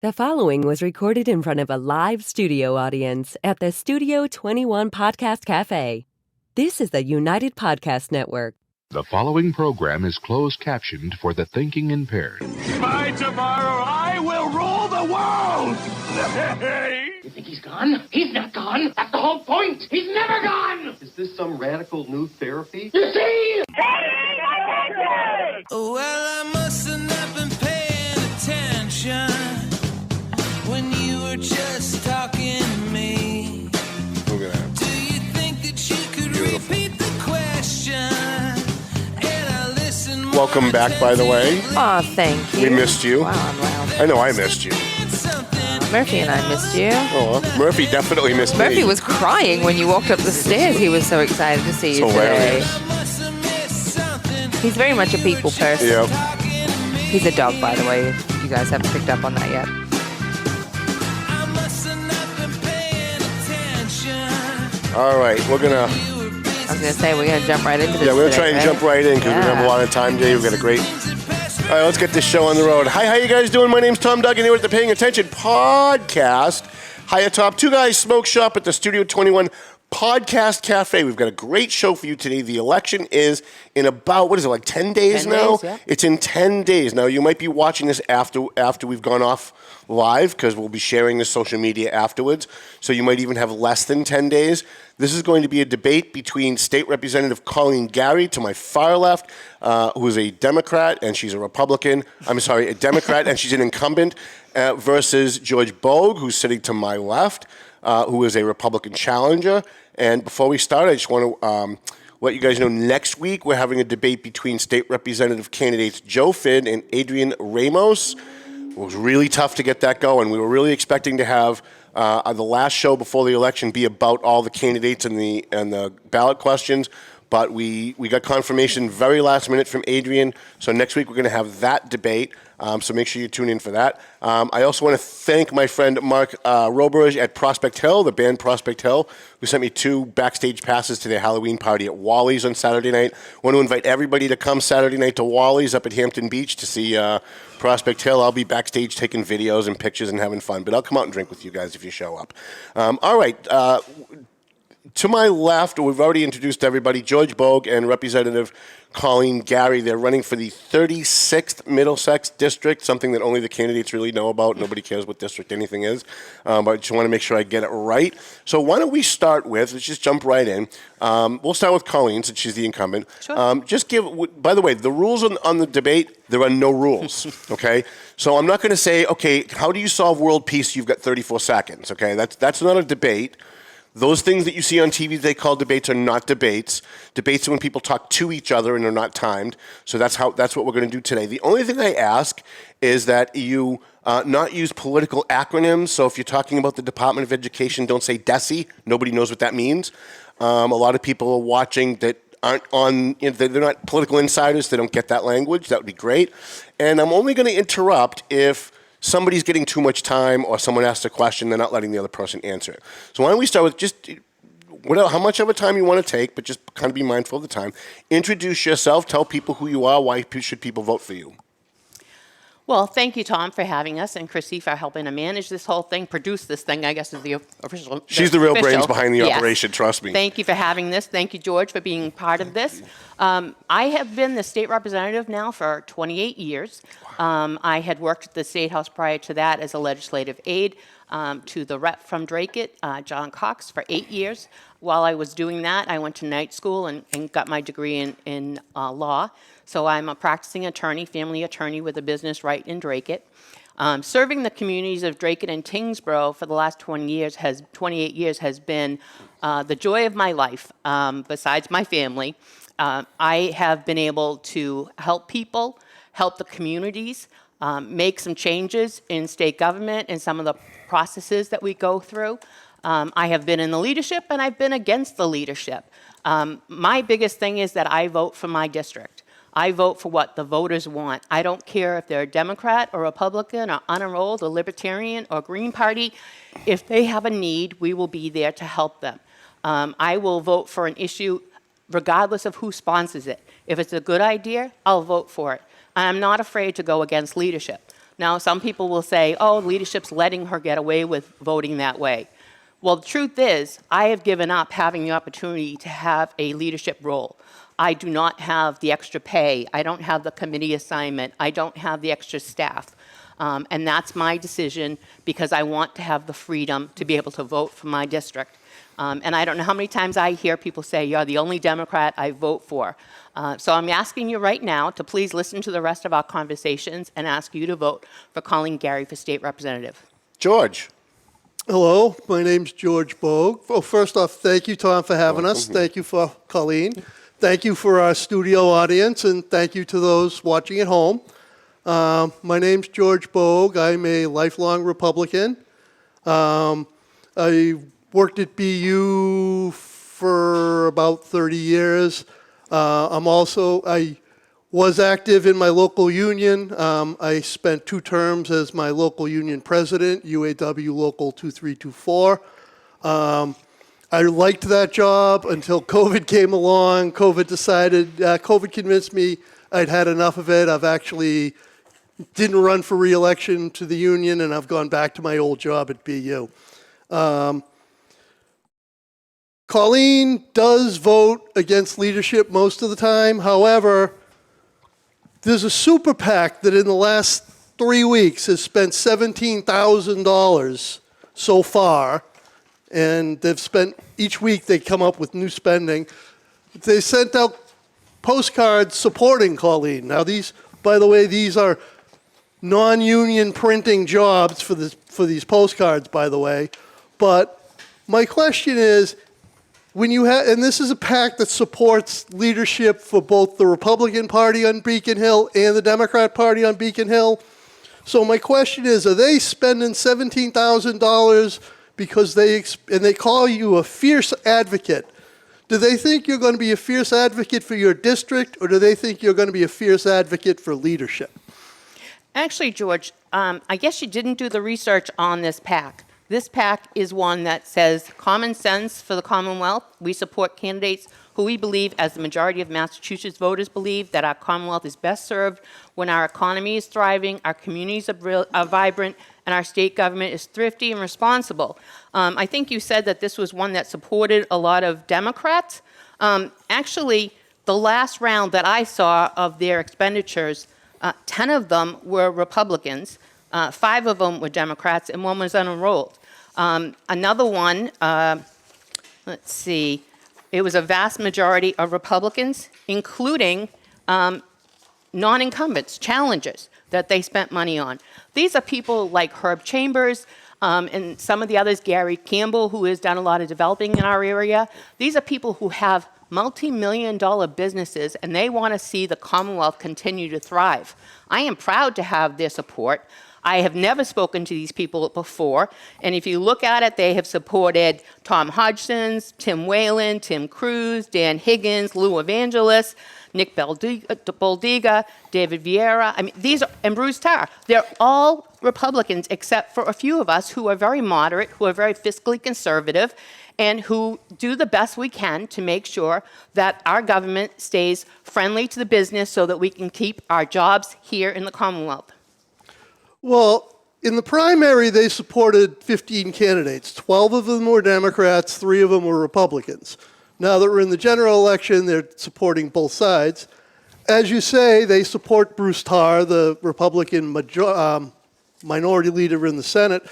The following was recorded in front of a live studio audience at the Studio 21 Podcast Cafe. This is the United Podcast Network. The following program is closed captioned for the thinking impaired. By tomorrow, I will rule the world! You think he's gone? He's not gone. That's the whole point. He's never gone. Is this some radical new therapy? You see? Well, I must have not been paying attention when you were just talking to me. Do you think that you could repeat the question? And I listen. Welcome back, by the way. Aw, thank you. We missed you. Wow, I'm loud. I know I missed you. Murphy and I missed you. Oh, Murphy definitely missed me. Murphy was crying when you walked up the stairs. He was so excited to see you today. He's very much a people person. Yep. He's a dog, by the way, if you guys haven't picked up on that yet. All right, we're going to... I was going to say, we're going to jump right into this. Yeah, we're going to try and jump right in because we have a lot of time today. We've got a great... All right, let's get this show on the road. Hi, how you guys doing? My name's Tom Duggan here at the Paying Attention Podcast. Hi atop Two Guys Smoke Shop at the Studio 21 Podcast Cafe. We've got a great show for you today. The election is in about, what is it, like 10 days 10 now? days, yeah. It's in 10 days. Now, you might be watching this after we've gone off live because we'll be sharing the social media afterwards. So you might even have less than 10 days. This is going to be a debate between State Representative Colleen Gary to my far left, who is a Democrat and she's a Republican. I'm sorry, a Democrat and she's an incumbent, versus George Bogue, who's sitting to my left, who is a Republican challenger. And before we start, I just want to let you guys know next week we're having a debate between State Representative candidates Joe Finn and Adrian Ramos. It was really tough to get that going. We were really expecting to have the last show before the election be about all the candidates and the ballot questions, but we got confirmation very last minute from Adrian. So next week we're going to have that debate. So make sure you tune in for that. I also want to thank my friend Mark Roberge at Prospect Hill, the band Prospect Hill, who sent me 2 backstage passes to their Halloween party at Wally's on Saturday night. I want to invite everybody to come Saturday night to Wally's up at Hampton Beach to see Prospect Hill. I'll be backstage taking videos and pictures and having fun, but I'll come out and drink with you guys if you show up. All right. To my left, we've already introduced everybody, George Bogue and Representative Colleen Gary. They're running for the 36th Middlesex District, something that only the candidates really know about. Nobody cares what district anything is, but I just want to make sure I get it right. So why don't we start with, let's just jump right in. We'll start with Colleen, since she's the incumbent. Sure. Just by the way, the rules on the debate, there are no rules, okay? So I'm not going to say, okay, how do you solve world peace? You've got 34 seconds, okay? That's not a debate. Those things that you see on TV they call debates are not debates. Debates are when people talk to each other and they're not timed. So that's what we're going to do today. The only thing I ask is that you not use political acronyms. So if you're talking about the Department of Education, don't say DESE. Nobody knows what that means. A lot of people are watching that aren't on, they're not political insiders. They don't get that language. That would be great. And I'm only going to interrupt if somebody's getting too much time or someone asks a question, they're not letting the other person answer it. So why don't we start with just how much of a time you want to take, but just kind of be mindful of the time. Introduce yourself, tell people who you are, why should people vote for you? Well, thank you, Tom, for having us, and Chrissy for helping to manage this whole thing, produce this thing, I guess is the official. She's the real brains behind the operation, trust me. Thank you for having this. Thank you, George, for being part of this. I have been the state representative now for 28 years. I had worked at the State House prior to that as a legislative aide to the rep from Dracut, John Cox, for 8 years. While I was doing that, I went to night school and got my degree in law. So I'm a practicing attorney, family attorney with a business right in Dracut. Serving the communities of Dracut and Tyngsboro for the last 28 years has been the joy of my life, besides my family. I have been able to help people, help the communities, make some changes in state government and some of the processes that we go through. I have been in the leadership and I've been against the leadership. My biggest thing is that I vote for my district. I vote for what the voters want. I don't care if they're a Democrat or Republican or unenrolled or Libertarian or Green Party. If they have a need, we will be there to help them. I will vote for an issue regardless of who sponsors it. If it's a good idea, I'll vote for it. I'm not afraid to go against leadership. Now, some people will say, oh, leadership's letting her get away with voting that way. Well, the truth is, I have given up having the opportunity to have a leadership role. I do not have the extra pay. I don't have the committee assignment. I don't have the extra staff. And that's my decision because I want to have the freedom to be able to vote for my district. And I don't know how many times I hear people say, you're the only Democrat I vote for. So I'm asking you right now to please listen to the rest of our conversations and ask you to vote for Colleen Gary for state representative. George. Hello, my name's George Bogue. Well, first off, thank you, Tom, for having us. Thank you for Colleen. Thank you for our studio audience, and thank you to those watching at home. My name's George Bogue. I'm a lifelong Republican. I worked at BU for about 30 years. I was active in my local union. I spent 2 terms as my local union president, UAW Local 2324. I liked that job until COVID came along. COVID convinced me I'd had enough of it. I've actually didn't run for re-election to the union, and I've gone back to my old job at BU. Colleen does vote against leadership most of the time. However, there's a super PAC that in the last 3 weeks has spent $17,000 so far, and they've spent, each week they come up with new spending. They sent out postcards supporting Colleen. Now these, by the way, these are non-union printing jobs for these postcards, by the way. But my question is, when you have, and this is a PAC that supports leadership for both the Republican Party on Beacon Hill and the Democrat Party on Beacon Hill. So my question is, are they spending $17,000 because they call you a fierce advocate? Do they think you're going to be a fierce advocate for your district, or do they think you're going to be a fierce advocate for leadership? Actually, George, I guess you didn't do the research on this PAC. This PAC is one that says common sense for the Commonwealth. We support candidates who we believe, as the majority of Massachusetts voters believe, that our Commonwealth is best served when our economy is thriving, our communities are vibrant, and our state government is thrifty and responsible. I think you said that this was one that supported a lot of Democrats. Actually, the last round that I saw of their expenditures, 10 of them were Republicans, 5 of them were Democrats, and 1 was unenrolled. Another one, let's see, it was a vast majority of Republicans, including non-incumbents, challengers, that they spent money on. These are people like Herb Chambers and some of the others, Gary Campbell, who has done a lot of developing in our area. These are people who have multi-million-dollar businesses, and they want to see the Commonwealth continue to thrive. I am proud to have their support. I have never spoken to these people before, and if you look at it, they have supported Tom Hodgson's, Tim Whalen, Tim Cruz, Dan Higgins, Lou Evangelos, Nick Baldiga, David Vieira, and Bruce Tarr. They're all Republicans except for a few of us who are very moderate, who are very fiscally conservative, and who do the best we can to make sure that our government stays friendly to the business so that we can keep our jobs here in the Commonwealth. Well, in the primary, they supported 15 candidates. 12 of them were Democrats, 3 of them were Republicans. Now that we're in the general election, they're supporting both sides. As you say, they support Bruce Tarr, the Republican minority leader in the Senate.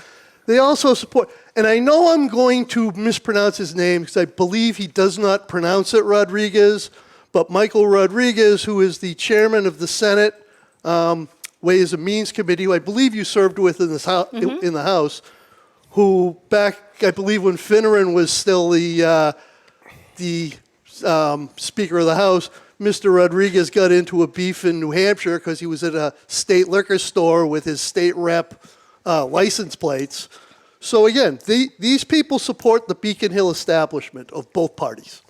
They also support, and I know I'm going to mispronounce his name because I believe he does not pronounce it Rodriguez, but Michael Rodriguez, who is the chairman of the Senate Ways and Means Committee, who I believe you served with in this in the House, who back, I believe when Finneran was still the Speaker of the House, Mr. Rodriguez got into a beef in New Hampshire because he was at a state liquor store with his state rep license plates. So again, these people support the Beacon Hill establishment of both parties.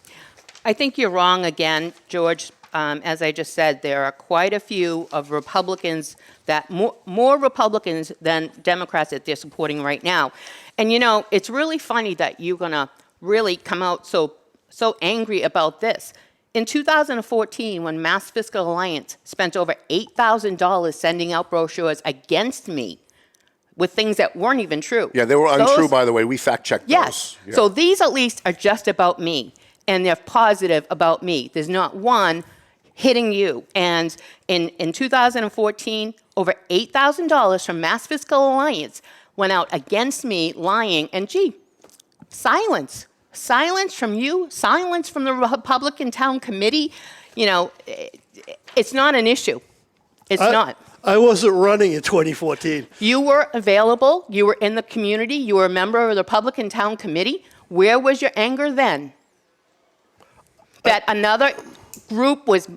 I think you're wrong again, George. As I just said, there are quite a few of Republicans that more Republicans than Democrats that they're supporting right now. And you know, it's really funny that you're gonna really come out so angry about this. In 2014, when Mass Fiscal Alliance spent over $8,000 sending out brochures against me with things that weren't even true. Yeah, they were untrue, by the way. We fact-checked yes. those. Yeah. So these at least are just about me, and they're positive about me. There's not one hitting you. And in 2014, over $8,000 from Mass Fiscal Alliance went out against me, lying, and silence. Silence from you, silence from the Republican Town Committee. You know, it's not an issue. It's not. I wasn't running in 2014. You were available. You were in the community. You were a member of the Republican Town Committee. Where was your anger then? That another group was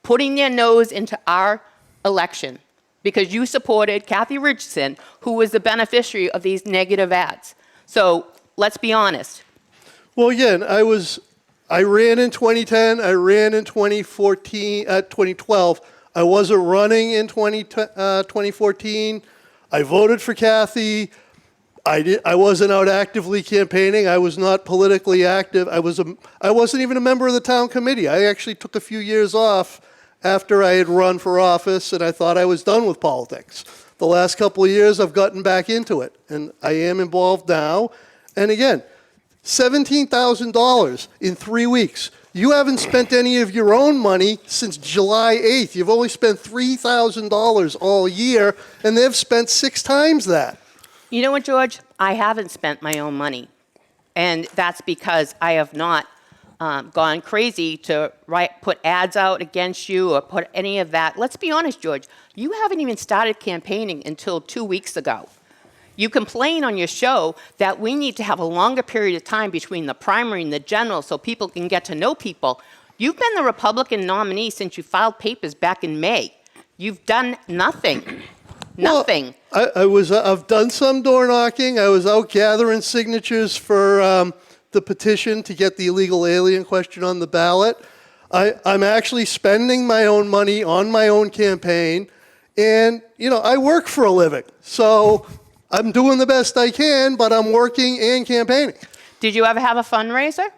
putting their nose into our election because you supported Kathy Richardson, who was the beneficiary of these negative ads. So let's be honest. Well, again, I ran in 2010. I ran in 2012. I wasn't running in 2014. I voted for Kathy. I wasn't out actively campaigning. I was not politically active. I wasn't even a member of the town committee. I actually took a few years off after I had run for office, and I thought I was done with politics. The last couple of years, I've gotten back into it, and I am involved now. And again, $17,000 in 3 weeks. You haven't spent any of your own money since July 8th. You've only spent $3,000 all year, and they've spent 6 times that. You know what, George? I haven't spent my own money. And that's because I have not gone crazy to put ads out against you or put any of that. Let's be honest, George. You haven't even started campaigning until 2 weeks ago. You complain on your show that we need to have a longer period of time between the primary and the general so people can get to know people. You've been the Republican nominee since you filed papers back in May. You've done nothing. Nothing. Well, I've done some door knocking. I was out gathering signatures for the petition to get the illegal alien question on the ballot. I'm actually spending my own money on my own campaign. And, you know, I work for a living. So I'm doing the best I can, but I'm working and campaigning. Did you ever have a fundraiser?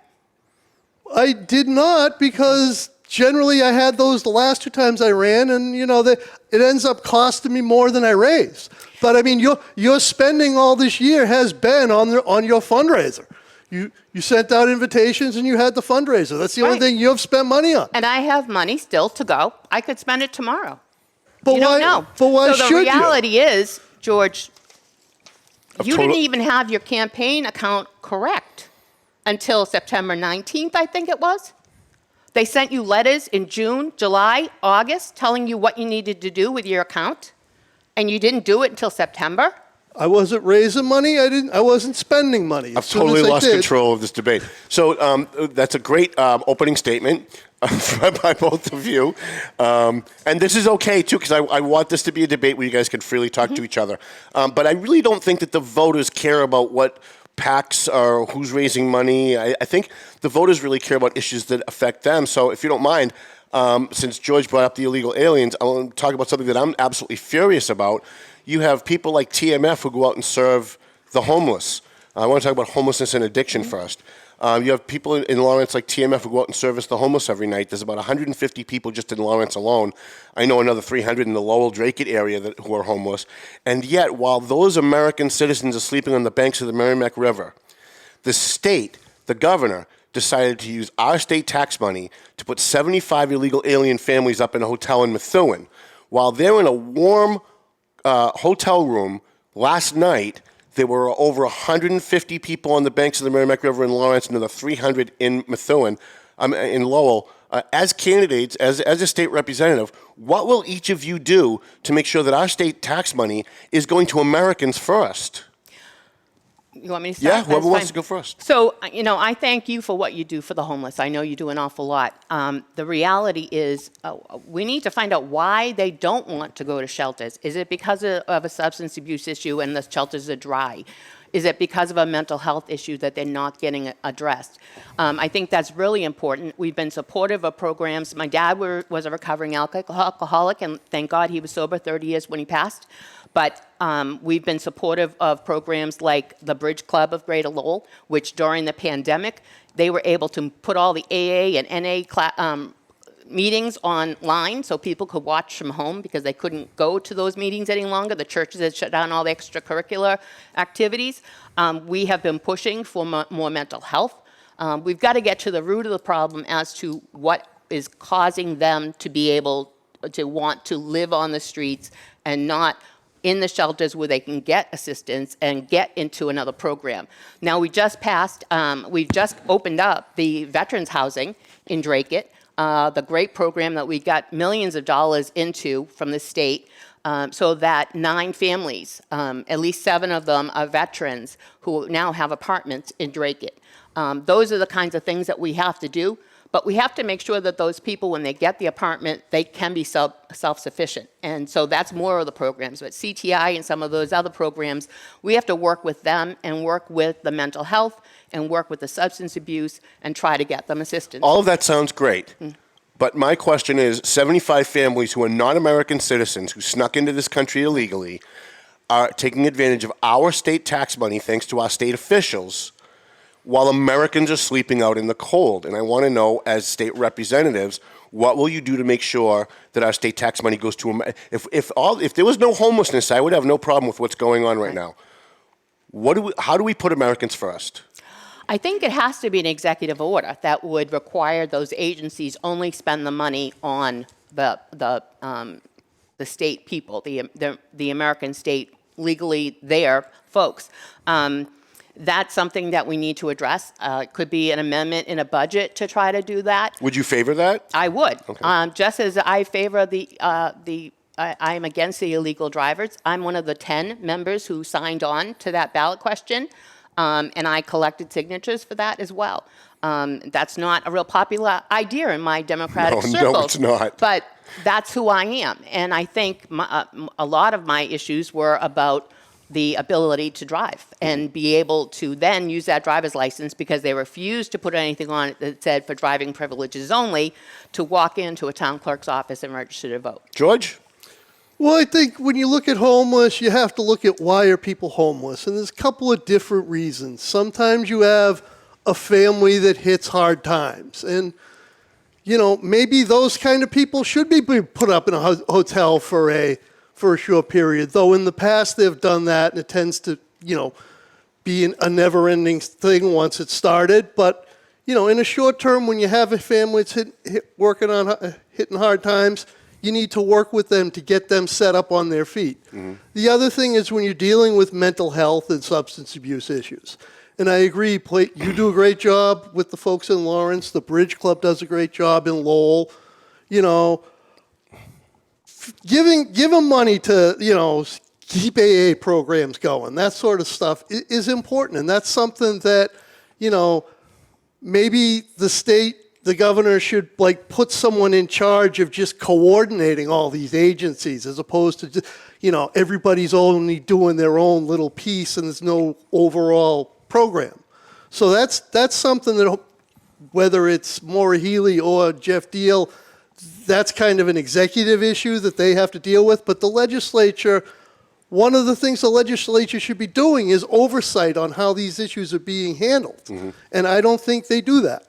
I did not, because generally I had those the last 2 times I ran, and you know it ends up costing me more than I raised. But I mean, your spending all this year has been on your fundraiser. You sent out invitations and you had the fundraiser. That's the only thing you have spent money on. And I have money still to go. I could spend it tomorrow. But you don't know. But why so should you? The reality is, George, you didn't even have your campaign account correct until September 19th, I think it was. They sent you letters in June, July, August, telling you what you needed to do with your account, and you didn't do it until September. I wasn't raising money. I wasn't spending money. I've totally lost control of this debate. So that's a great opening statement by both of you. And this is okay, too, because I want this to be a debate where you guys can freely talk to each other. But I really don't think that the voters care about what PACs or who's raising money. I think the voters really care about issues that affect them. So if you don't mind, since George brought up the illegal aliens, I want to talk about something that I'm absolutely furious about. You have people like TMF who go out and serve the homeless. I want to talk about homelessness and addiction first. You have people in Lawrence like TMF who go out and service the homeless every night. There's about 150 people just in Lawrence alone. I know another 300 in the Lowell Dracut area who are homeless. And yet, while those American citizens are sleeping on the banks of the Merrimack River, the state, the governor, decided to use our state tax money to put 75 illegal alien families up in a hotel in Methuen. While they're in a warm hotel room last night, there were over 150 people on the banks of the Merrimack River in Lawrence, and another 300 in Methuen, in Lowell. As candidates, as a state representative, what will each of you do to make sure that our state tax money is going to Americans first? You want me to start? Yeah, whoever wants to go first. So, you know, I thank you for what you do for the homeless. I know you do an awful lot. The reality is we need to find out why they don't want to go to shelters. Is it because of a substance abuse issue and the shelters are dry? Is it because of a mental health issue that they're not getting addressed? I think that's really important. We've been supportive of programs. My dad was a recovering alcoholic, and thank God he was sober 30 years when he passed. But we've been supportive of programs like the Bridge Club of Greater Lowell, which during the pandemic, they were able to put all the AA and NA meetings online so people could watch from home because they couldn't go to those meetings any longer. The churches had shut down all the extracurricular activities. We have been pushing for more mental health. We've got to get to the root of the problem as to what is causing them to be able to want to live on the streets and not in the shelters where they can get assistance and get into another program. Now, we've just opened up the veterans housing in Dracut, the great program that we got millions of dollars into from the state, so that 9 families, at least 7 of them are veterans who now have apartments in Dracut. Those are the kinds of things that we have to do. But we have to make sure that those people, when they get the apartment, they can be self-sufficient. And so that's more of the programs. But CTI and some of those other programs, we have to work with them and work with the mental health and work with the substance abuse and try to get them assistance. All of that sounds great. But my question is, 75 families who are not American citizens who snuck into this country illegally are taking advantage of our state tax money, thanks to our state officials, while Americans are sleeping out in the cold. And I want to know, as state representatives, what will you do to make sure that our state tax money goes to if there was no homelessness, I would have no problem with what's going on right now. How do we put Americans first? I think it has to be an executive order that would require those agencies only spend the money on the state people, the American state, legally there folks. That's something that we need to address. It could be an amendment in a budget to try to do that. Would you favor that? I would. Okay. Just as I favor I am against the illegal drivers. I'm one of the 10 members who signed on to that ballot question, and I collected signatures for that as well. That's not a real popular idea in my Democratic circles. No, it's not. But that's who I am. And I think a lot of my issues were about the ability to drive and be able to then use that driver's license, because they refused to put anything on it that said for driving privileges only, to walk into a town clerk's office and register to vote. George? Well, I think when you look at homeless, you have to look at why are people homeless. And there's a couple of different reasons. Sometimes you have a family that hits hard times. And, you know, maybe those kind of people should be put up in a hotel for a short period, though in the past they've done that, and it tends to, be a never-ending thing once it started. But, in a short term, when you have a family that's hitting hard times, you need to work with them to get them set up on their feet. Mm-hmm. The other thing is when you're dealing with mental health and substance abuse issues. And I agree, you do a great job with the folks in Lawrence. The Bridge Club does a great job in Lowell. Give them money to, keep AA programs going. That sort of stuff is important. And that's something that, maybe the governor should put someone in charge of just coordinating all these agencies, as opposed to just, everybody's only doing their own little piece and there's no overall program. So that's something that, whether it's Maura Healey or Jeff Deal, that's kind of an executive issue that they have to deal with. But the legislature, one of the things the legislature should be doing is oversight on how these issues are being handled. Mm-hmm. And I don't think they do that.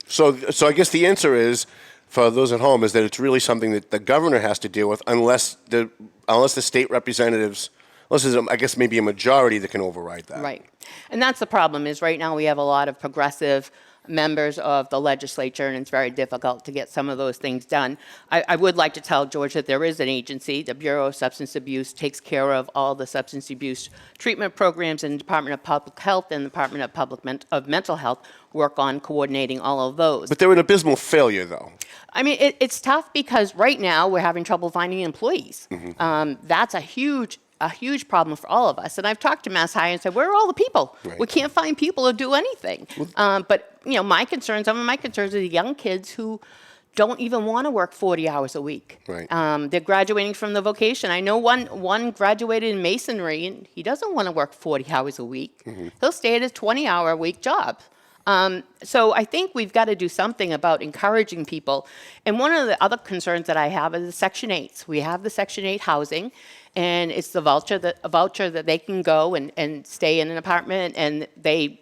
So I guess the answer is, for those at home, is that it's really something that the governor has to deal with, unless the state representatives, unless there's, I guess, maybe a majority that can override that. Right. And that's the problem, is right now we have a lot of progressive members of the legislature, and it's very difficult to get some of those things done. I would like to tell George that there is an agency. The Bureau of Substance Abuse takes care of all the substance abuse treatment programs, and the Department of Public Health and the Department of Mental Health work on coordinating all of those. But they're an abysmal failure, though. I mean, it's tough because right now we're having trouble finding employees. Mm-hmm. That's a huge problem for all of us. And I've talked to Mass High and said, where are all the people? Right. We can't find people to do anything. But, some of my concerns are the young kids who don't even want to work 40 hours a week. Right. They're graduating from the vocation. I know one graduated in masonry, and he doesn't want to work 40 hours a week. He'll stay at his 20-hour-a-week job. So I think we've got to do something about encouraging people. And one of the other concerns that I have is the Section 8s. We have the Section 8 housing, and it's a voucher that they can go and stay in an apartment, and the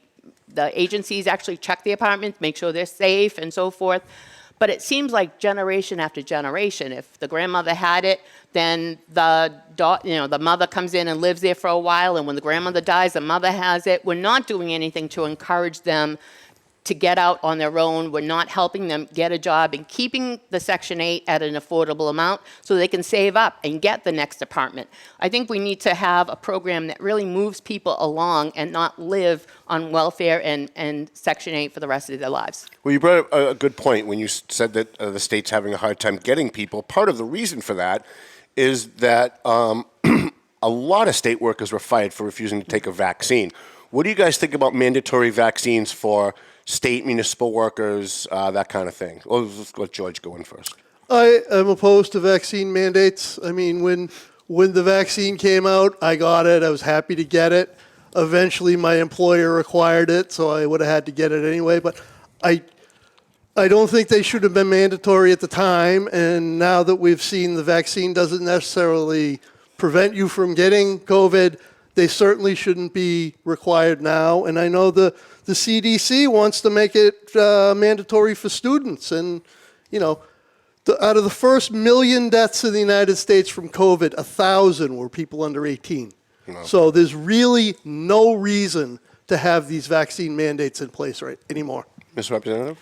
agencies actually check the apartments, make sure they're safe and so forth. But it seems like generation after generation, if the grandmother had it, then the mother comes in and lives there for a while, and when the grandmother dies, the mother has it. We're not doing anything to encourage them to get out on their own. We're not helping them get a job and keeping the Section 8 at an affordable amount so they can save up and get the next apartment. I think we need to have a program that really moves people along and not live on welfare and Section 8 for the rest of their lives. Well, you brought up a good point when you said that the state's having a hard time getting people. Part of the reason for that is that a lot of state workers were fired for refusing to take a vaccine. What do you guys think about mandatory vaccines for state municipal workers, that kind of thing? Well, let's let George go in first. I am opposed to vaccine mandates. I mean, when the vaccine came out, I got it. I was happy to get it. Eventually, my employer required it, so I would have had to get it anyway. But I don't think they should have been mandatory at the time. And now that we've seen the vaccine doesn't necessarily prevent you from getting COVID, they certainly shouldn't be required now. And I know the CDC wants to make it mandatory for students. And, out of the first 1 million deaths in the United States from COVID, 1,000 were people under 18. No. So there's really no reason to have these vaccine mandates in place anymore. Ms. Representative?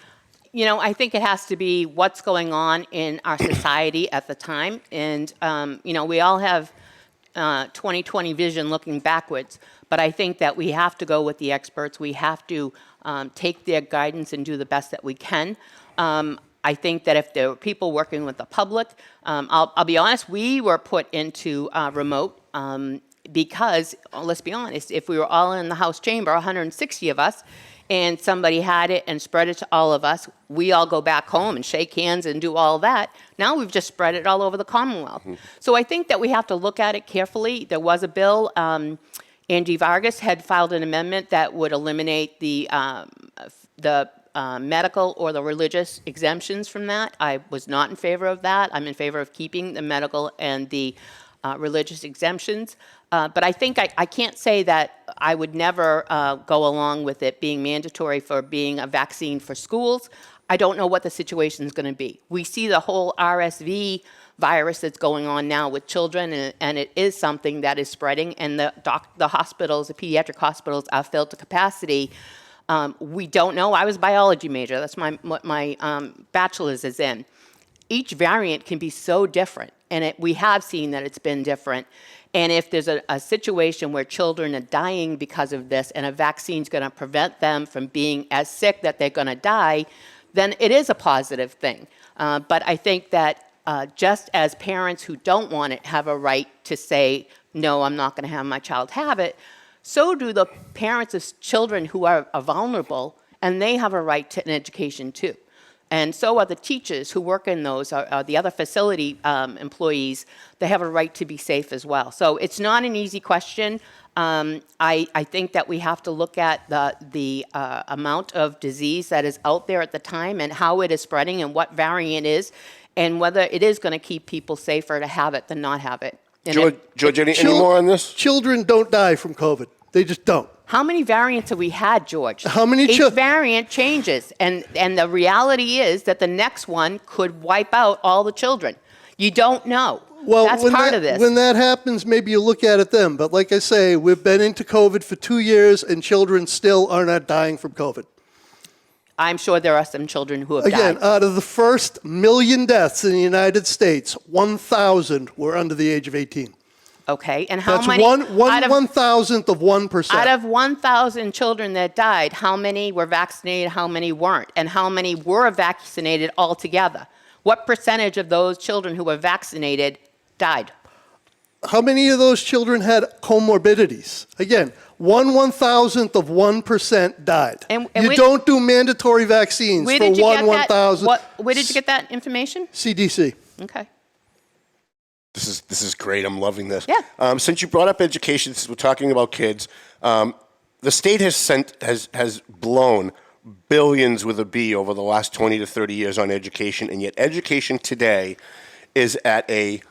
I think it has to be what's going on in our society at the time. And, we all have 2020 vision looking backwards. But I think that we have to go with the experts. We have to take their guidance and do the best that we can. I think that if there were people working with the public, I'll be honest, we were put into remote because, let's be honest, if we were all in the House chamber, 160 of us, and somebody had it and spread it to all of us, we all go back home and shake hands and do all that. Now we've just spread it all over the Commonwealth. So I think that we have to look at it carefully. There was a bill, Andy Vargas had filed an amendment that would eliminate the medical or the religious exemptions from that. I was not in favor of that. I'm in favor of keeping the medical and the religious exemptions. But I think I can't say that I would never go along with it being mandatory for being a vaccine for schools. I don't know what the situation is going to be. We see the whole RSV virus that's going on now with children, and it is something that is spreading, and the hospitals, the pediatric hospitals, are filled to capacity. We don't know. I was a biology major. That's what my bachelor's is in. Each variant can be so different, and we have seen that it's been different. And if there's a situation where children are dying because of this, and a vaccine's going to prevent them from being as sick that they're going to die, then it is a positive thing. But I think that just as parents who don't want it have a right to say, no, I'm not going to have my child have it, so do the parents of children who are vulnerable, and they have a right to an education too. And so are the teachers who work in those, or the other facility employees. They have a right to be safe as well. So it's not an easy question. I think that we have to look at the amount of disease that is out there at the time and how it is spreading and what variant is, and whether it is going to keep people safer to have it than not have it. George, any more on this? Children don't die from COVID. They just don't. How many variants have we had, George? How many? Each variant changes, and the reality is that the next one could wipe out all the children. You don't know. Well, that's part of this. When that happens, maybe you look at it then. But like I say, we've been into COVID for 2 years, and children still are not dying from COVID. I'm sure there are some children who have died. Again, out of the first 1 million deaths in the United States, 1,000 were under the age of 18. Okay, and how That's many? That's 1/1000th of 1%. Out of 1,000 children that died, how many were vaccinated, how many weren't? And how many were vaccinated altogether? What percentage of those children who were vaccinated died? how many of those children had comorbidities? Again, 1/1000th of 1% died. And you don't do mandatory vaccines for 1/1000. Where did you get that information? CDC. Okay. This is great. I'm loving this. Yeah. Since you brought up education, since we're talking about kids, the state has blown billions with a B over the last 20 to 30 years on education, and yet education today is at kids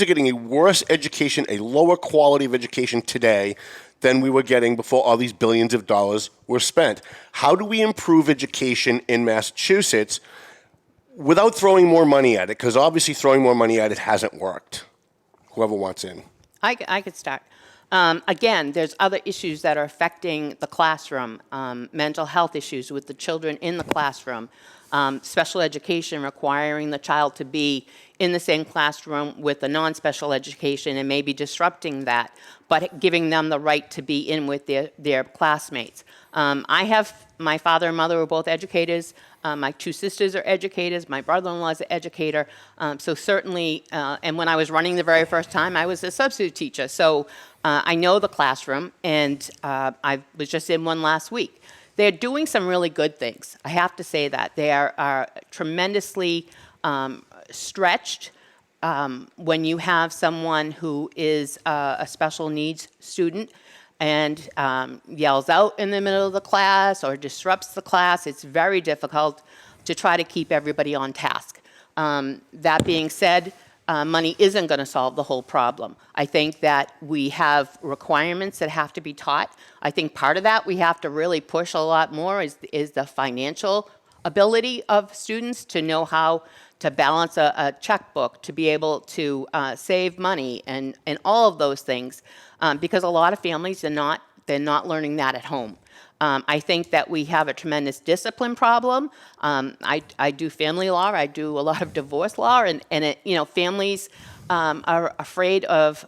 are getting a worse education, a lower quality of education today than we were getting before all these billions of dollars were spent. How do we improve education in Massachusetts without throwing more money at it? Because obviously throwing more money at it hasn't worked. Whoever wants in. I could start. Again, there's other issues that are affecting the classroom, mental health issues with the children in the classroom, special education requiring the child to be in the same classroom with the non-special education and maybe disrupting that, but giving them the right to be in with their classmates. My father and mother were both educators. My two sisters are educators. My brother-in-law is an educator. So certainly, and when I was running the very first time, I was a substitute teacher. So I know the classroom, and I was just in one last week. They're doing some really good things. I have to say that. They are tremendously stretched when you have someone who is a special needs student and yells out in the middle of the class or disrupts the class. It's very difficult to try to keep everybody on task. That being said, money isn't going to solve the whole problem. I think that we have requirements that have to be taught. I think part of that we have to really push a lot more is the financial ability of students to know how to balance a checkbook, to be able to save money and all of those things, because a lot of families they're not learning that at home. I think that we have a tremendous discipline problem. I do family law. I do a lot of divorce law, and families are afraid of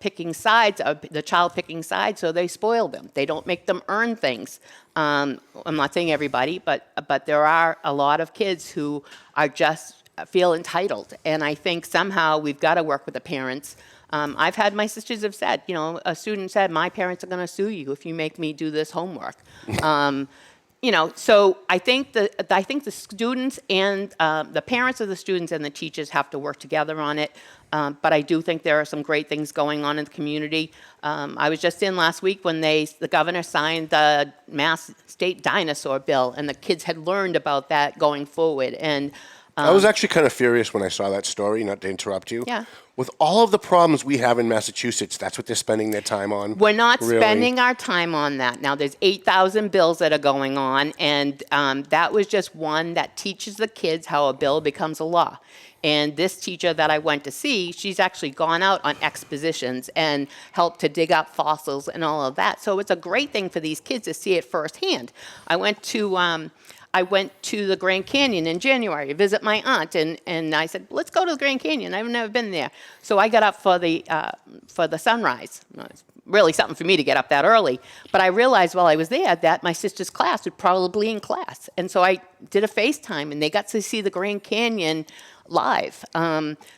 picking sides, of the child picking sides, so they spoil them. They don't make them earn things. I'm not saying everybody, but there are a lot of kids who are just feel entitled, and I think somehow we've got to work with the parents. I've had my sisters have said, a student said, my parents are going to sue you if you make me do this homework. So I think the students and the parents of the students and the teachers have to work together on it. But I do think there are some great things going on in the community. I was just in last week when the governor signed the Mass State Dinosaur Bill, and the kids had learned about that going forward. And I was actually kind of furious when I saw that story, not to interrupt you. Yeah. With all of the problems we have in Massachusetts, that's what they're spending their time on? We're not really spending our time on that. Now, there's 8,000 bills that are going on, and that was just one that teaches the kids how a bill becomes a law. And this teacher that I went to see, she's actually gone out on expositions and helped to dig up fossils and all of that. So it's a great thing for these kids to see it firsthand. I went to the Grand Canyon in January to visit my aunt, and I said, let's go to the Grand Canyon. I've never been there. So I got up for the sunrise. It's really something for me to get up that early. But I realized while I was there that my sister's class was probably in class. And so I did a FaceTime, and they got to see the Grand Canyon live.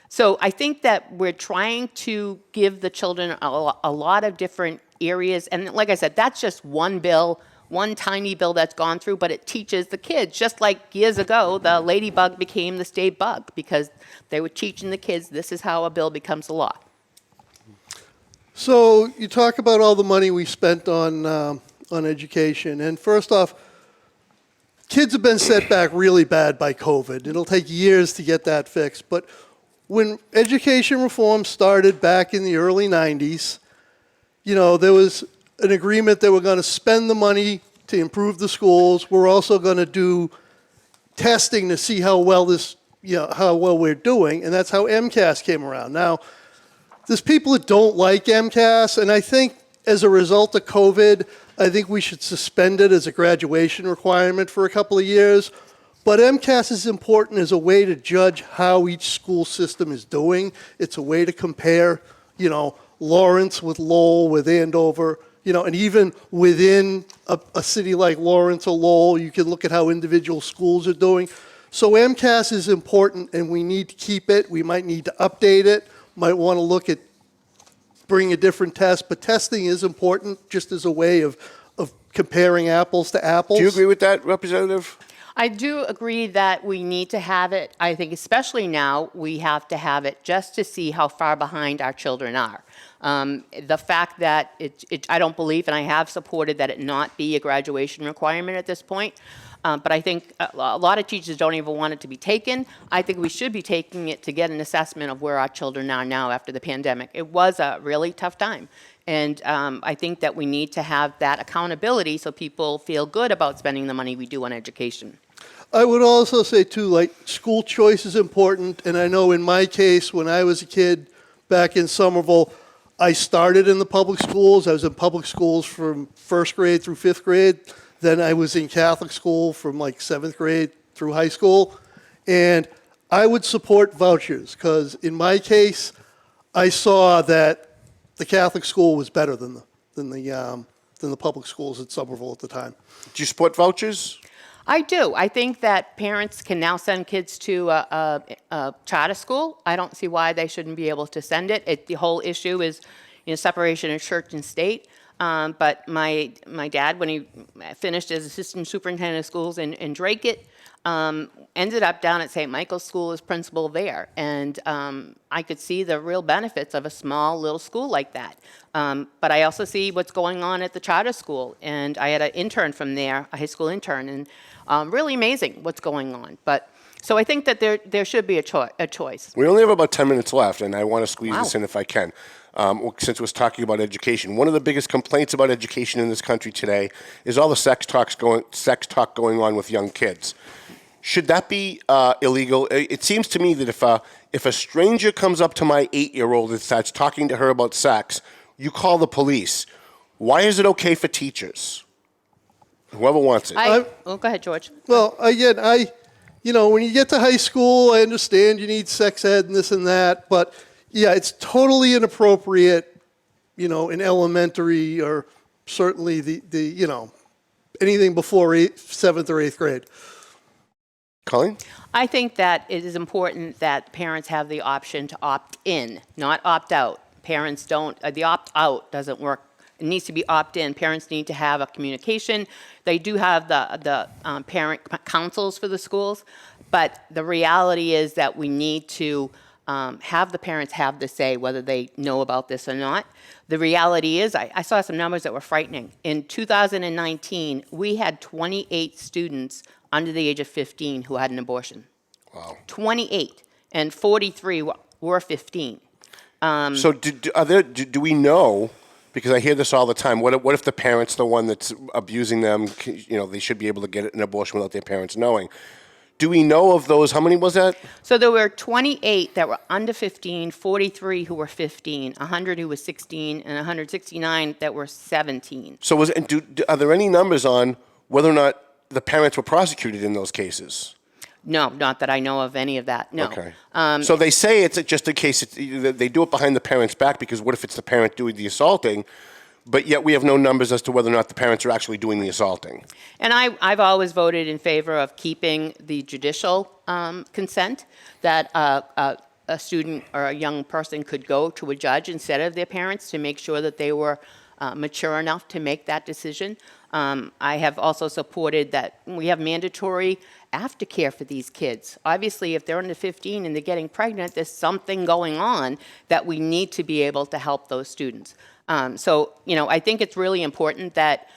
So I think that we're trying to give the children a lot of different areas. And like I said, that's just one bill, one tiny bill that's gone through, but it teaches the kids, just like years ago, the ladybug became the state bug, because they were teaching the kids this is how a bill becomes a law. So you talk about all the money we spent on education, and first off, kids have been set back really bad by COVID. It'll take years to get that fixed, but when education reform started back in the early 90s, there was an agreement that we're going to spend the money to improve the schools. We're also going to do testing to see how well we're doing, and that's how MCAS came around. Now, there's people that don't like MCAS, and I think as a result of COVID, I think we should suspend it as a graduation requirement for a couple of years. But MCAS is important as a way to judge how each school system is doing. It's a way to compare, Lawrence with Lowell, with Andover, and even within a city like Lawrence or Lowell, you can look at how individual schools are doing. So MCAS is important, and we need to keep it. We might need to update it, might want to look at bringing a different test, but testing is important just as a way of comparing apples to apples. Do you agree with that, Representative? I do agree that we need to have it. I think especially now, we have to have it just to see how far behind our children are. The fact that I don't believe, and I have supported that it not be a graduation requirement at this point, but I think a lot of teachers don't even want it to be taken. I think we should be taking it to get an assessment of where our children are now after the pandemic. It was a really tough time. And I think that we need to have that accountability so people feel good about spending the money we do on education. I would also say, too, like, school choice is important. And I know in my case, when I was a kid back in Somerville, I started in the public schools. I was in public schools from first grade through fifth grade. Then I was in Catholic school from like seventh grade through high school. And I would support vouchers because in my case, I saw that the Catholic school was better than the public schools at Somerville at the time. Do you support vouchers? I do. I think that parents can now send kids to a charter school. I don't see why they shouldn't be able to send it. The whole issue is, separation of church and state. But my dad, when he finished as assistant superintendent of schools in Dracut, ended up down at St. Michael's School as principal there. And I could see the real benefits of a small little school like that. But I also see what's going on at the charter school. And I had an intern from there, a high school intern, and really amazing what's going on. But so I think that there should be a choice. We only have about 10 minutes left, and I want to squeeze this in if I can. Since we're talking about education, one of the biggest complaints about education in this country today is all the sex talk going on with young kids. Should that be illegal? It seems to me that if a stranger comes up to my 8-year-old and starts talking to her about sex, you call the police. Why is it okay for teachers? Whoever wants it. Go ahead, George. Well, again, when you get to high school, I understand you need sex ed and this and that, but yeah, it's totally inappropriate, in elementary or certainly the anything before 7th or 8th grade. Colleen? I think that it is important that parents have the option to opt in, not opt out. Parents don't, the opt out doesn't work. It needs to be opt in. Parents need to have a communication. They do have the parent councils for the schools, but the reality is that we need to have the parents have the say whether they know about this or not. The reality is, I saw some numbers that were frightening. In 2019, we had 28 students under the age of 15 who had an abortion. Wow. 28, and 43 were 15. So do we know, because I hear this all the time, what if the parent's the one that's abusing them? They should be able to get an abortion without their parents knowing. Do we know of those? How many was that? So there were 28 that were under 15, 43 who were 15, 100 who were 16, and 169 that were 17. So are there any numbers on whether or not the parents were prosecuted in those cases? No, not that I know of any of that, no. Okay. So they say it's just in case they do it behind the parent's back, because what if it's the parent doing the assaulting, but yet we have no numbers as to whether or not the parents are actually doing the assaulting? And I've always voted in favor of keeping the judicial consent, that a student or a young person could go to a judge instead of their parents to make sure that they were mature enough to make that decision. I have also supported that we have mandatory aftercare for these kids. Obviously, if they're under 15 and they're getting pregnant, there's something going on that we need to be able to help those students. I think it's really important that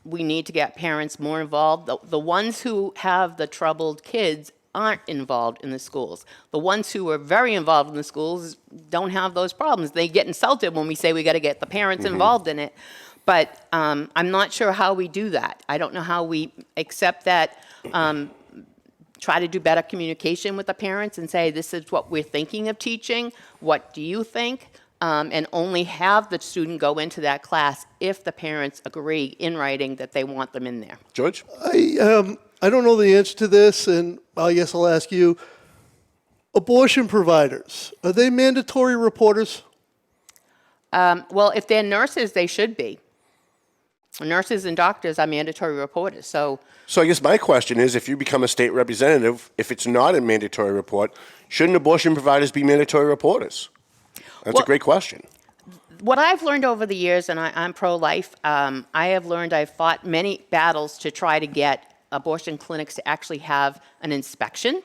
we need to get parents more involved. The ones who have the troubled kids aren't involved in the schools. The ones who are very involved in the schools don't have those problems. They get insulted when we say we got to get the parents involved in it. But I'm not sure how we do that. I don't know how we accept that, try to do better communication with the parents and say, this is what we're thinking of teaching. What do you think? And only have the student go into that class if the parents agree in writing that they want them in there. George? I don't know the answer to this, and I guess I'll ask you. Abortion providers, are they mandatory reporters? Well, if they're nurses, they should be. Nurses and doctors are mandatory reporters. So I guess my question is, if you become a state representative, if it's not a mandatory report, shouldn't abortion providers be mandatory reporters? That's a great question. what I've learned over the years, and I'm pro-life, I've fought many battles to try to get abortion clinics to actually have an inspection.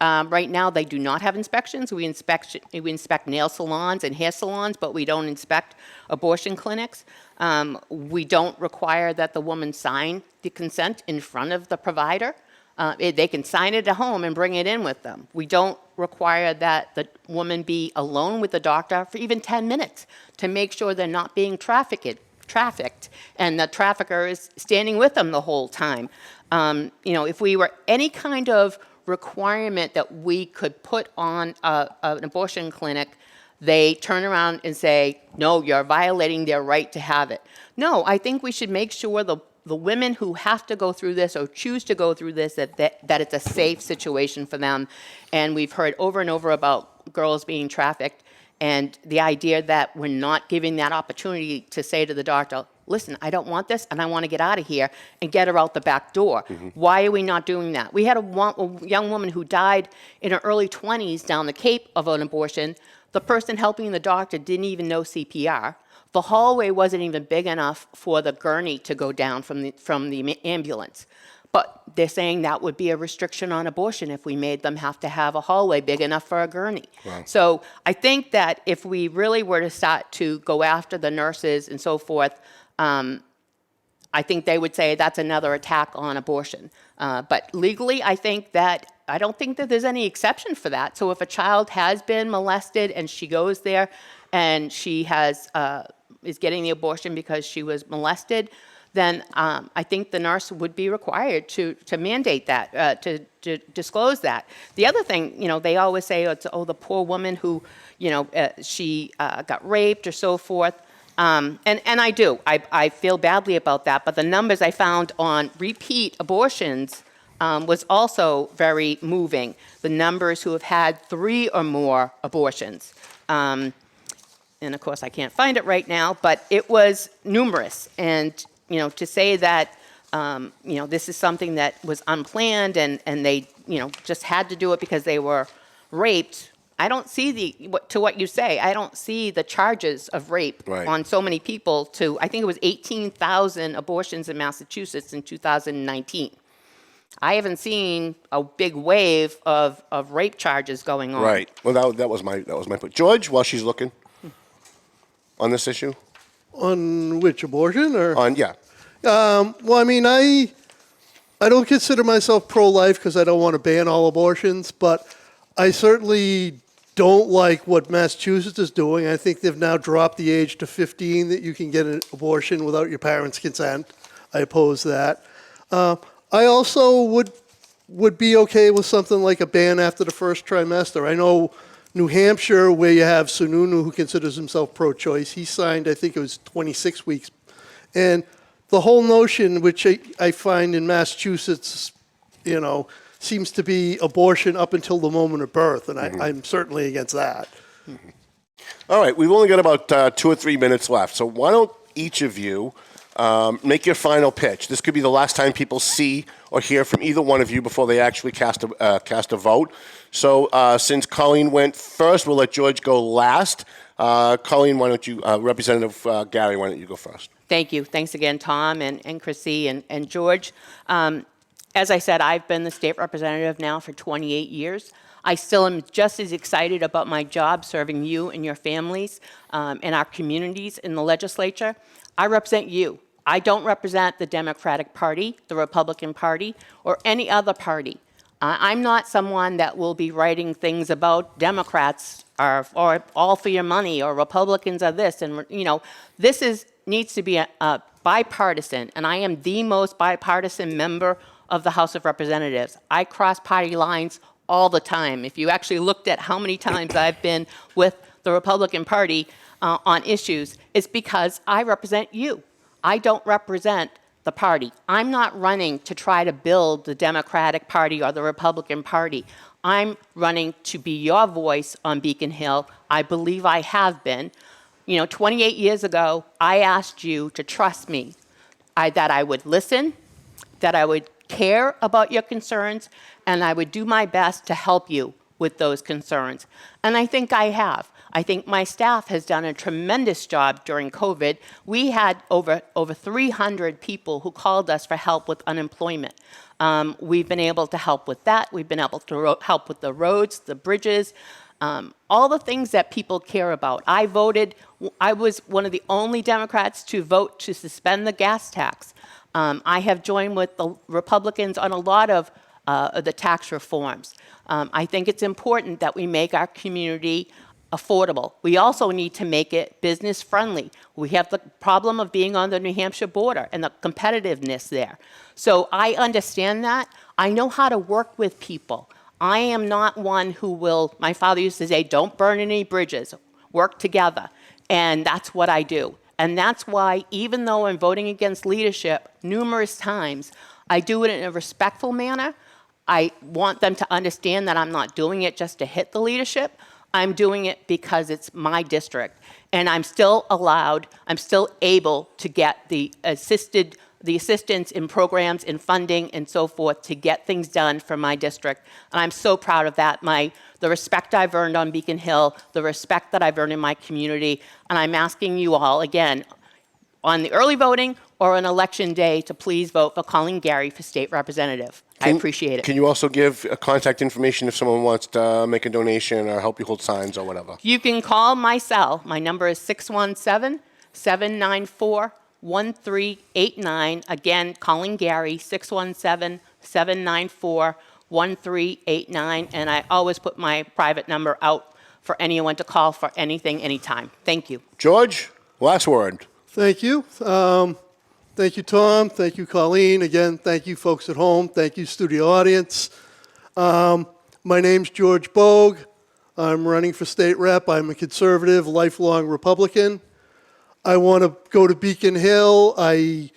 Right now, they do not have inspections. We inspect nail salons and hair salons, but we don't inspect abortion clinics. We don't require that the woman sign the consent in front of the provider. They can sign it at home and bring it in with them. We don't require that the woman be alone with the doctor for even 10 minutes to make sure they're not being trafficked, and the trafficker is standing with them the whole time. If we were any kind of requirement that we could put on an abortion clinic, they turn around and say, no, you're violating their right to have it. No, I think we should make sure the women who have to go through this or choose to go through this, that it's a safe situation for them. And we've heard over and over about girls being trafficked, and the idea that we're not giving that opportunity to say to the doctor, listen, I don't want this, and I want to get out of here, and get her out the back door. Mm-hmm. Why are we not doing that? We had a young woman who died in her early 20s down the Cape of an abortion. The person helping the doctor didn't even know CPR. The hallway wasn't even big enough for the gurney to go down from the ambulance. But they're saying that would be a restriction on abortion if we made them have to have a hallway big enough for a gurney. Wow. So I think that if we really were to start to go after the nurses and so forth, I think they would say that's another attack on abortion. But legally, I don't think that there's any exception for that. So if a child has been molested and she goes there and she is getting the abortion because she was molested, then I think the nurse would be required to mandate that, to disclose that. The other thing, they always say, the poor woman who, she got raped or so forth. And I do. I feel badly about that. But the numbers I found on repeat abortions was also very moving. The numbers who have had 3 or more abortions. And of course, I can't find it right now, but it was numerous. And, to say that, this is something that was unplanned and they, just had to do it because they were raped, I don't see to what you say, I don't see the charges of rape on so many people I think it was 18,000 abortions in Massachusetts in 2019. I haven't seen a big wave of rape charges going on. Right. Well, that was my point. George, while she's looking on this issue? On which, abortion? Yeah. Well, I mean, I don't consider myself pro-life because I don't want to ban all abortions, but I certainly don't like what Massachusetts is doing. I think they've now dropped the age to 15 that you can get an abortion without your parents' consent. I oppose that. I also would be okay with something like a ban after the first trimester. I know New Hampshire, where you have Sununu, who considers himself pro-choice, he signed, I think it was 26 weeks. And the whole notion, which I find in Massachusetts, seems to be abortion up until the moment of birth, and I'm certainly against that. Mm-hmm. All right, we've only got about 2 or 3 minutes left, so why don't each of you make your final pitch. This could be the last time people see or hear from either one of you before they actually cast a vote. So since Colleen went first, we'll let George go last. Colleen, why don't you, Representative Gary, why don't you go first? Thank you. Thanks again, Tom and Chrissy and George. As I said, I've been the state representative now for 28 years. I still am just as excited about my job serving you and your families and our communities in the legislature. I represent you. I don't represent the Democratic Party, the Republican Party, or any other party. I'm not someone that will be writing things about Democrats or all for your money or Republicans are this. And, this needs to be a bipartisan, and I am the most bipartisan member of the House of Representatives. I cross party lines all the time. If you actually looked at how many times I've been with the Republican Party on issues, it's because I represent you. I don't represent the party. I'm not running to try to build the Democratic Party or the Republican Party. I'm running to be your voice on Beacon Hill. I believe I have been. 28 years ago, I asked you to trust me that I would listen, that I would care about your concerns, and I would do my best to help you with those concerns. And I think I have. I think my staff has done a tremendous job during COVID. We had over 300 people who called us for help with unemployment. We've been able to help with that. We've been able to help with the roads, the bridges, all the things that people care about. I was one of the only Democrats to vote to suspend the gas tax. I have joined with the Republicans on a lot of the tax reforms. I think it's important that we make our community affordable. We also need to make it business friendly. We have the problem of being on the New Hampshire border and the competitiveness there. So I understand that. I know how to work with people. I am not one who will, my father used to say, don't burn any bridges, work together. And that's what I do. And that's why, even though I'm voting against leadership numerous times, I do it in a respectful manner. I want them to understand that I'm not doing it just to hit the leadership. I'm doing it because it's my district. And I'm still able to get the assistance in programs, in funding, and so forth to get things done for my district. And I'm so proud of that. The respect I've earned on Beacon Hill, the respect that I've earned in my community. And I'm asking you all, again, on the early voting or on election day, to please vote for Colleen Gary for state representative. I appreciate it. Can you also give contact information if someone wants to make a donation or help you hold signs or whatever? You can call my cell. My number is 617-794-1389. Again, Colleen Gary, 617-794-1389. And I always put my private number out for anyone to call for anything, anytime. Thank you. George, last word. Thank you. Thank you, Tom. Thank you, Colleen. Again, thank you, folks at home. Thank you, studio audience. My name's George Bogue. I'm running for state rep. I'm a conservative, lifelong Republican. I want to go to Beacon Hill. I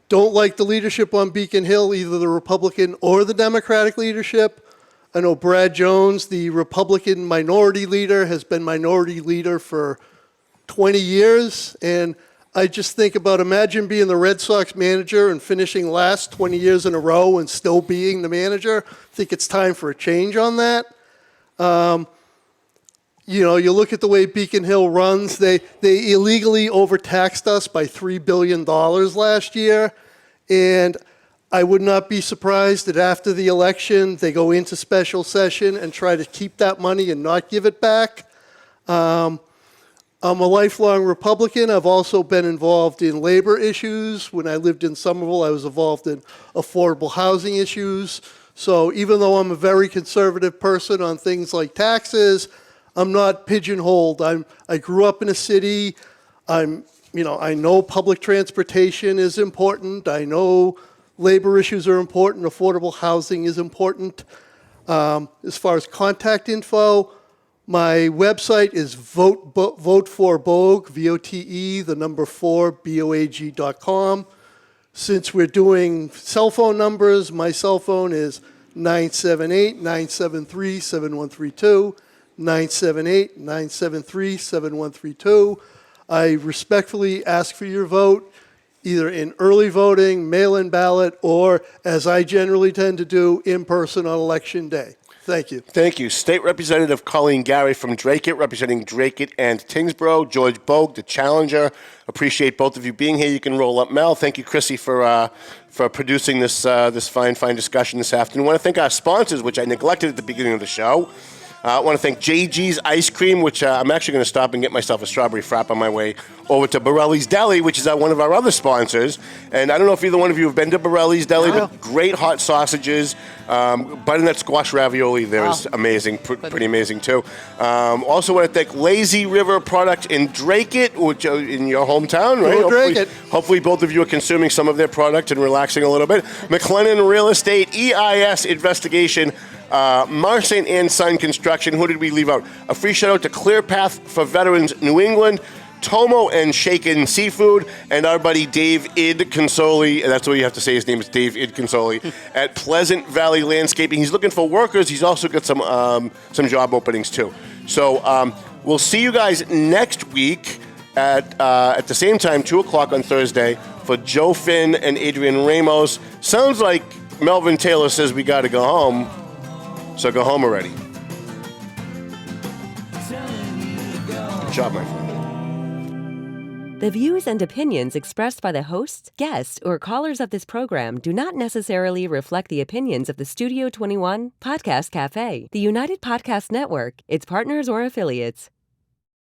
don't like the leadership on Beacon Hill, either the Republican or the Democratic leadership. I know Brad Jones, the Republican minority leader, has been minority leader for 20 years, and I just think about, imagine being the Red Sox manager and finishing last 20 years in a row and still being the manager. I think it's time for a change on that. You look at the way Beacon Hill runs, they illegally overtaxed us by $3 billion last year, and I would not be surprised that after the election, they go into special session and try to keep that money and not give it back. I'm a lifelong Republican. I've also been involved in labor issues. When I lived in Somerville, I was involved in affordable housing issues. So even though I'm a very conservative person on things like taxes, I'm not pigeonholed. I grew up in a city. I know public transportation is important. I know labor issues are important. Affordable housing is important. As far as contact info, my website is vote for Bogue, VOTE, the number 4, BOAG.com. Since we're doing cell phone numbers, my cell phone is 978-973-7132, 978-973-7132. I respectfully ask for your vote, either in early voting, mail-in ballot, or, as I generally tend to do, in person on Election Day. Thank you. Thank you. State Representative Colleen Gary from Dracut, representing Dracut and Tyngsboro. George Bogue, the challenger. Appreciate both of you being here. You can roll up, Mel. Thank you, Chrissy, for producing this fine discussion this afternoon. I want to thank our sponsors, which I neglected at the beginning of the show. I want to thank JG's Ice Cream, which I'm actually going to stop and get myself a strawberry frap on my way over to Borelli's Deli, which is one of our other sponsors. And I don't know if either one of you have been to Borelli's Deli, but great hot sausages, butternut squash ravioli there is amazing, pretty amazing too. Also want to thank Lazy River Product in Dracut, which in your hometown, right? Hopefully both of you are consuming some of their product and relaxing a little bit. McLennan Real Estate, EIS Investigation, Marson and Son Construction. Who did we leave out? A free shout out to Clear Path for Veterans New England, Tomo and Shaken Seafood, and our buddy Dave Consoli, and that's what you have to say, his name is Dave Consoli, at Pleasant Valley Landscaping. He's looking for workers. He's also got some job openings too. So we'll see you guys next week at the same time, 2 o'clock on Thursday, for Joe Finn and Adrian Ramos. Sounds like Melvin Taylor says we got to go home, so go home already. Good job, my friend. The views and opinions expressed by the hosts, guests, or callers of this program do not necessarily reflect the opinions of the Studio 21 Podcast Cafe, the United Podcast Network, its partners, or affiliates.